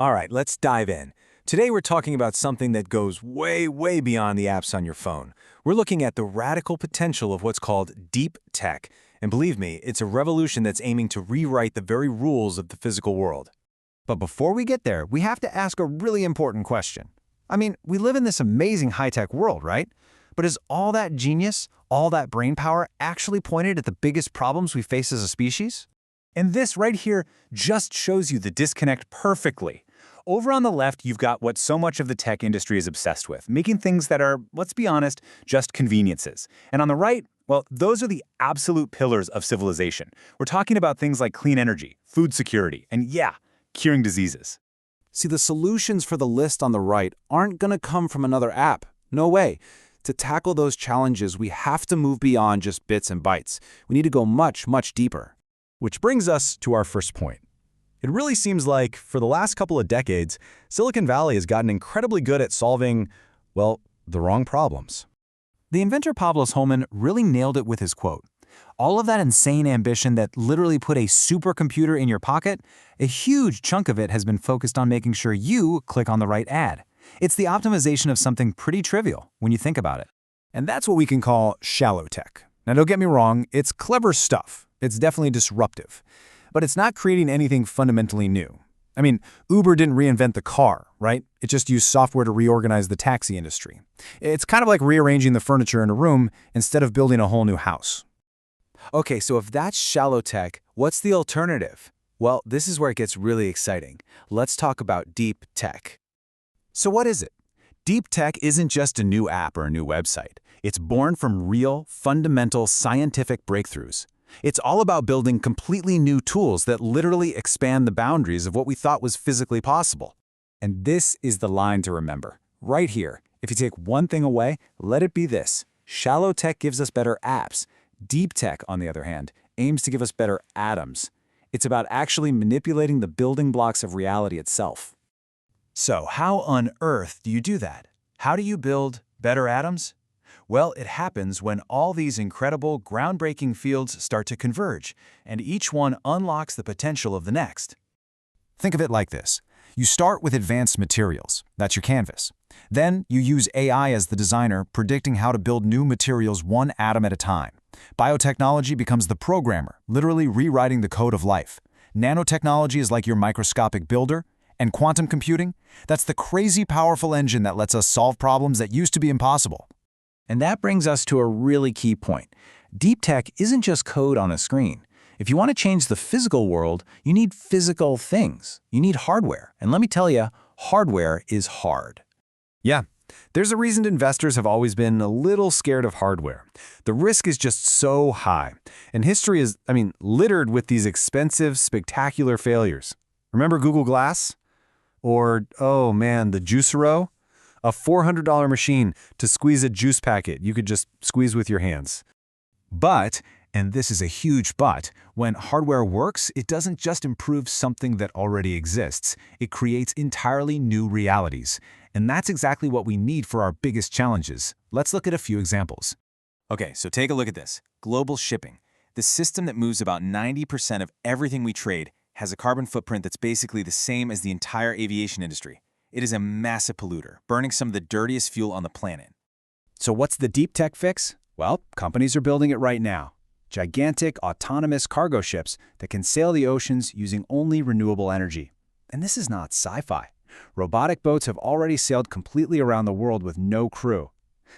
All right, let's dive in. Today we're talking about something that goes way, way beyond the apps on your phone. We're looking at the radical potential of what's called deep tech. And believe me, it's a revolution that's aiming to rewrite the very rules of the physical world. But before we get there, we have to ask a really important question. I mean, we live in this amazing high-tech world, right? But is all that genius, all that brain power actually pointed at the biggest problems we face as a species? And this right here just shows you the disconnect perfectly. Over on the left, you've got what so much of the tech industry is obsessed with, making things that are, let's be honest, just conveniences. And on the right, well, those are the absolute pillars of civilization. We're talking about things like clean energy, food security, and yeah, curing diseases. See, the solutions for the list on the right aren't going to come from another app. No way. To tackle those challenges, we have to move beyond just bits and bytes. We need to go much, much deeper. Which brings us to our first point. It really seems like, for the last couple of decades, Silicon Valley has gotten incredibly good at solving, well, the wrong problems. The inventor Pavlos Holman really nailed it with his quote. All of that insane ambition that literally put a supercomputer in your pocket, a huge chunk of it has been focused on making sure you click on the right ad. It's the optimization of something pretty trivial when you think about it. And that's what we can call shallow tech. Now, don't get me wrong, it's clever stuff. It's definitely disruptive. But it's not creating anything fundamentally new. I mean, Uber didn't reinvent the car, right? It just used software to reorganize the taxi industry. It's kind of like rearranging the furniture in a room instead of building a whole new house. Okay, so if that's shallow tech, what's the alternative? Well, this is where it gets really exciting. Let's talk about deep tech. So what is it? Deep tech isn't just a new app or a new website. It's born from real, fundamental scientific breakthroughs. It's all about building completely new tools that literally expand the boundaries of what we thought was physically possible. And this is the line to remember. Right here, if you take one thing away, let it be this. Shallow tech gives us better apps. Deep tech, on the other hand, aims to give us better atoms. It's about actually manipulating the building blocks of reality itself. So how on earth do you do that? How do you build better atoms? Well, it happens when all these incredible, groundbreaking fields start to converge, and each one unlocks the potential of the next. Think of it like this. You start with advanced materials. That's your canvas. Then you use AI as the designer, predicting how to build new materials one atom at a time. Biotechnology becomes the programmer, literally rewriting the code of life. Nanotechnology is like your microscopic builder. And quantum computing? That's the crazy powerful engine that lets us solve problems that used to be impossible. And that brings us to a really key point. Deep tech isn't just code on a screen. If you want to change the physical world, you need physical things. You need hardware. And let me tell you, hardware is hard. Yeah, there's a reason investors have always been a little scared of hardware. The risk is just so high. And history is, littered with these expensive, spectacular failures. Remember Google Glass? Or, oh man, the Juicero? A $400 machine to squeeze a juice packet you could just squeeze with your hands. But, and this is a huge but, when hardware works, it doesn't just improve something that already exists. It creates entirely new realities. And that's exactly what we need for our biggest challenges. Let's look at a few examples. Okay, so take a look at this. Global shipping. The system that moves about 90% of everything we trade has a carbon footprint that's basically the same as the entire aviation industry. It is a massive polluter, burning some of the dirtiest fuel on the planet. So what's the deep tech fix? Well, companies are building it right now. Gigantic, autonomous cargo ships that can sail the oceans using only renewable energy. And this is not sci-fi. Robotic boats have already sailed completely around the world with no crew.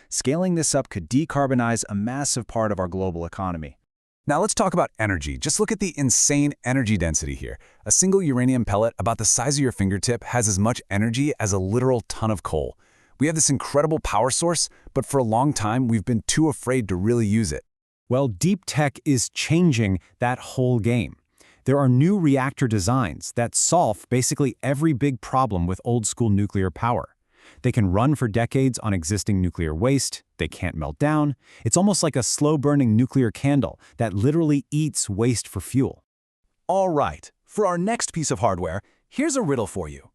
Scaling this up could decarbonize a massive part of our global economy. Now let's talk about energy. Just look at the insane energy density here. A single uranium pellet about the size of your fingertip has as much energy as a literal ton of coal. We have this incredible power source, but for a long time we've been too afraid to really use it. Well, deep tech is changing that whole game. There are new reactor designs that solve basically every big problem with old-school nuclear power. They can run for decades on existing nuclear waste. They can't melt down. It's almost like a slow-burning nuclear candle that literally eats waste for fuel. All right, for our next piece of hardware, here's a riddle for you.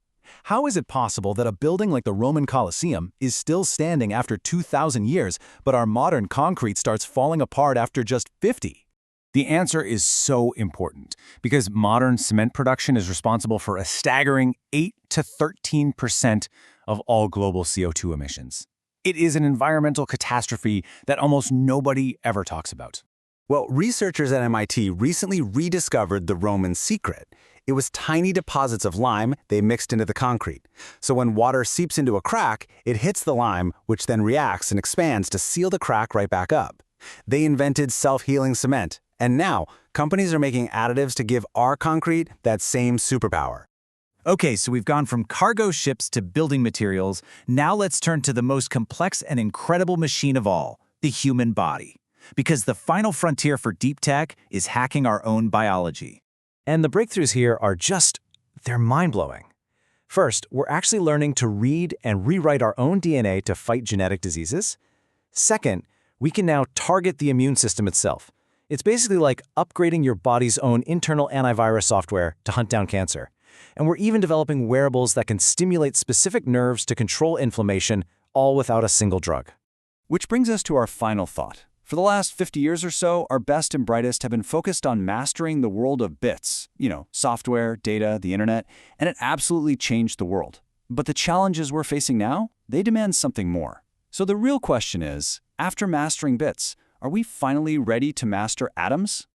How is it possible that a building like the Roman Colosseum is still standing after 2,000 years, but our modern concrete starts falling apart after just 50? The answer is so important, because modern cement production is responsible for a staggering 8 to 13% of all global CO2 emissions. It is an environmental catastrophe that almost nobody ever talks about. Well, researchers at MIT recently rediscovered the Roman secret. It was tiny deposits of lime they mixed into the concrete. So when water seeps into a crack, it hits the lime, which then reacts and expands to seal the crack right back up. They invented self-healing cement, and now companies are making additives to give our concrete that same superpower. Okay, so we've gone from cargo ships to building materials. Now let's turn to the most complex and incredible machine of all, the human body. Because the final frontier for deep tech is hacking our own biology. And the breakthroughs here are they're mind-blowing. First, we're actually learning to read and rewrite our own DNA to fight genetic diseases. Second, we can now target the immune system itself. It's basically like upgrading your body's own internal antivirus software to hunt down cancer. And we're even developing wearables that can stimulate specific nerves to control inflammation, all without a single drug. Which brings us to our final thought. For the last 50 years or so, our best and brightest have been focused on mastering the world of bits, software, data, the internet, and it absolutely changed the world. But the challenges we're facing now, they demand something more. So the real question is, after mastering bits, are we finally ready to master atoms?